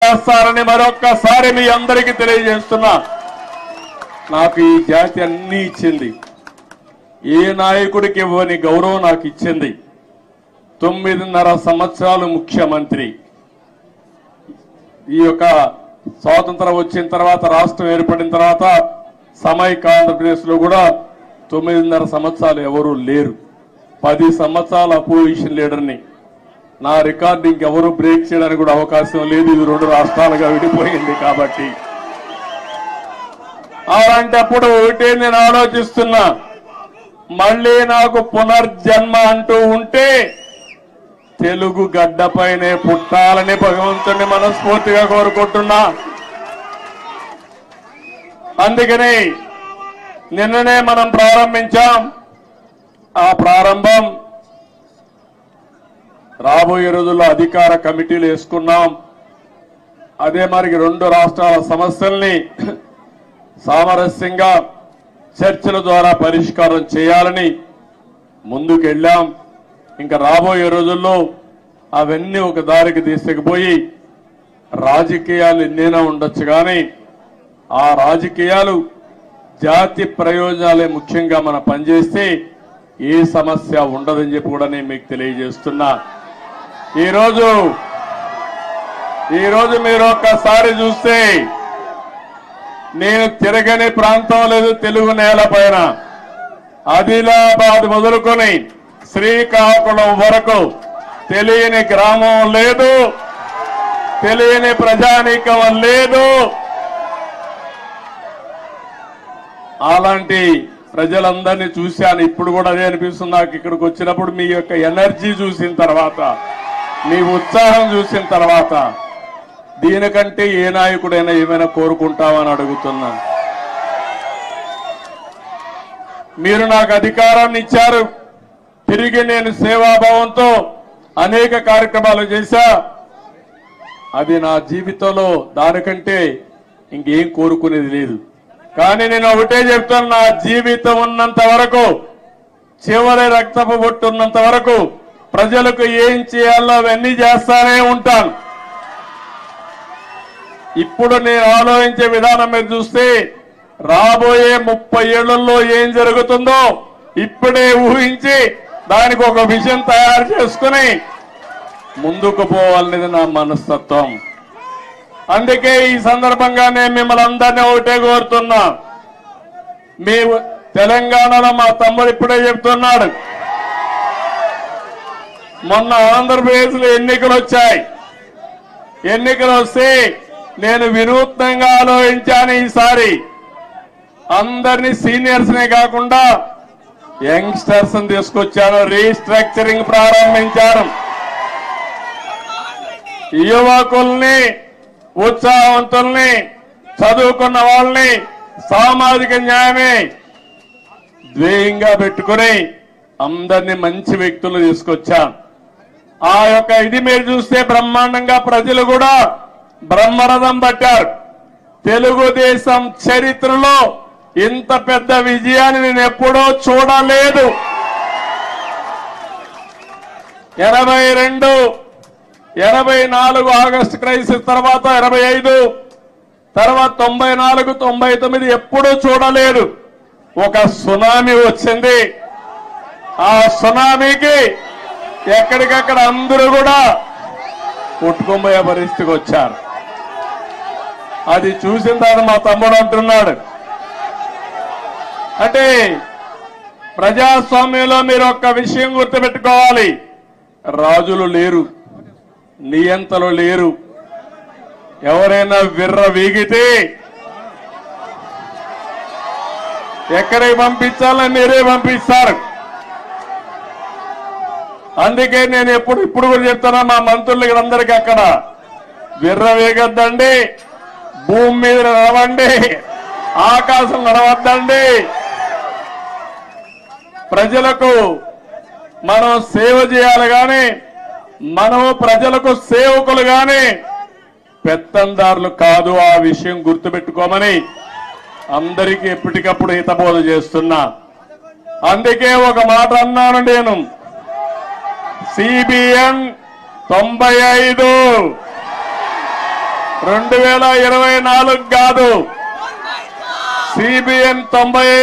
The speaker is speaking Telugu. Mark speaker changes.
Speaker 1: చేస్తారని మరొక్కసారి మీ అందరికీ తెలియజేస్తున్నా. నాకు ఈ జాతి అన్నీ ఇచ్చింది. ఏ నాయకుడికి ఇవ్వని గౌరవం నాకు ఇచ్చింది. 9.5 సంవత్సరాలు ముఖ్యమంత్రి. ఈ యొక్క స్వాతంత్రం వచ్చిన తర్వాత, రాష్ట్రం ఏర్పడిన తర్వాత సమైక్య ఆంధ్రప్రదేశ్ లో కూడా 9.5 సంవత్సరాలు ఎవరూ లేరు. 10 సంవత్సరాల అపోజిషన్ లీడర్ని. నా రికార్డు ఇంకెవరూ బ్రేక్ చేయడానికి కూడా అవకాశం లేదు. ఇది 2 రాష్ట్రాలుగా విడిపోయింది కాబట్టి. అలాంటప్పుడు ఒకటే నేను ఆలోచిస్తున్నా, మళ్ళీ నాకు పునర్జన్మ అంటూ ఉంటే తెలుగు గడ్డపైనే పుట్టాలని భగవంతుని మనస్ఫూర్తిగా కోరుకుంటున్నా. అందుకని నిన్ననే మనం ప్రారంభించాం. ఆ ప్రారంభం రాబోయే రోజుల్లో అధికార కమిటీలు వేసుకున్నాం. అదే మరి 2 రాష్ట్రాల సమస్యల్ని సామరస్యంగా చర్చల ద్వారా పరిష్కారం చేయాలని ముందుకెళ్ళాం. ఇంకా రాబోయే రోజుల్లో అవన్నీ ఒక దారికి తీసుకుపోయి రాజకీయాలు ఎన్నైనా ఉండొచ్చు, కానీ ఆ రాజకీయాలు జాతి ప్రయోజనాలే ముఖ్యంగా మనం పనిచేస్తే ఏ సమస్య ఉండదని చెప్పి కూడా నేను మీకు తెలియజేస్తున్నా. ఈరోజు మీరు ఒక్కసారి చూస్తే నేను తిరగని ప్రాంతం లేదు తెలుగు నేల పైన. ఆదిలాబాద్ మొదలుకొని శ్రీకాకుళం వరకు తెలియని గ్రామం లేదు, తెలియని ప్రజానీకం లేదు. అలాంటి ప్రజలందరినీ చూశాను. ఇప్పుడు కూడా అదే అనిపిస్తుంది నాకు. ఇక్కడికి వచ్చినప్పుడు మీ యొక్క ఎనర్జీ చూసిన తర్వాత, మీ ఉత్సాహం చూసిన తర్వాత, దీనికంటే ఏ నాయకుడైనా ఏమైనా కోరుకుంటామని అడుగుతున్నాను. మీరు నాకు అధికారాన్ని ఇచ్చారు. తిరిగి నేను సేవాభావంతో అనేక కార్యక్రమాలు చేశా. అది నా జీవితంలో దానికంటే ఇంకేం కోరుకునేది లేదు. కానీ నేను ఒకటే చెప్తాను, నా జీవితం ఉన్నంత వరకు, చివరి రక్తపు బొట్టు ఉన్నంత వరకు ప్రజలకు ఏం చేయాలో అవన్నీ చేస్తానే ఉంటాను. ఇప్పుడు నేను ఆలోచించే విధానం మీరు చూస్తే రాబోయే 30 ఏళ్లలో ఏం జరుగుతుందో ఇప్పుడే ఊహించి దానికి ఒక విజన్ తయారు చేసుకుని ముందుకు పోవాలనేది నా మనస్తత్వం. అందుకే ఈ సందర్భంగా నేను మిమ్మల్ని అందరినీ ఒకటే కోరుతున్నా. మీ తెలంగాణలో మా తమ్ముడు ఇప్పుడే చెప్తున్నాడు, మొన్న ఆంధ్రప్రదేశ్ లో ఎన్నికలు వచ్చాయి. ఎన్నికలు వస్తే నేను వినూత్నంగా ఆలోచించాను. ఈసారి అందరినీ సీనియర్స్ నే కాకుండా యంగ్స్టర్స్ తీసుకొచ్చాను. రీస్ట్రక్చరింగ్ ప్రారంభించాను. యువకుల్ని, ఉత్సాహవంతుల్ని, చదువుకున్న వాళ్ళని సామాజిక న్యాయమే ధ్యేయంగా పెట్టుకుని అందరినీ మంచి వ్యక్తులు తీసుకొచ్చాను. ఆ యొక్క ఇది మీరు చూస్తే బ్రహ్మాండంగా ప్రజలు కూడా బ్రహ్మరథం పట్టారు. తెలుగుదేశం చరిత్రలో ఇంత పెద్ద విజయాన్ని నేను ఎప్పుడూ చూడలేదు. 82, 84 ఆగస్టు క్రైసిస్ తర్వాత 85, తర్వాత 94, 99 ఎప్పుడూ చూడలేదు. ఒక సునామీ వచ్చింది. ఆ సునామీకి ఎక్కడికక్కడ అందరూ కూడా కొట్టుకుపోయే పరిస్థితికి వచ్చారు. అది చూసిన తర్వాత మా తమ్ముడు అంటున్నాడు, అంటే ప్రజాస్వామ్యంలో మీరు ఒక్క విషయం గుర్తుపెట్టుకోవాలి, రాజులు లేరు, నియంతలు లేరు. ఎవరైనా విర్ర వీగితే ఎక్కడికి పంపించాలని మీరే పంపిస్తారు. అందుకే నేను ఇప్పుడు కూడా చెప్తున్నా మా మంత్రులకి అందరికీ, అక్కడ విర్ర వేగద్దండి, భూమి మీద నడవండి, ఆకాశం నడవద్దండి. ప్రజలకు మనం సేవ చేయాలి కానీ మనము ప్రజలకు సేవకులు కానీ పెత్తందారులు కాదు. ఆ విషయం గుర్తుపెట్టుకోమని అందరికీ ఎప్పటికప్పుడు హితబోధ చేస్తున్నా. అందుకే ఒక మాట అన్నాను నేను, CBN 95 2024 కాదు, CBN 90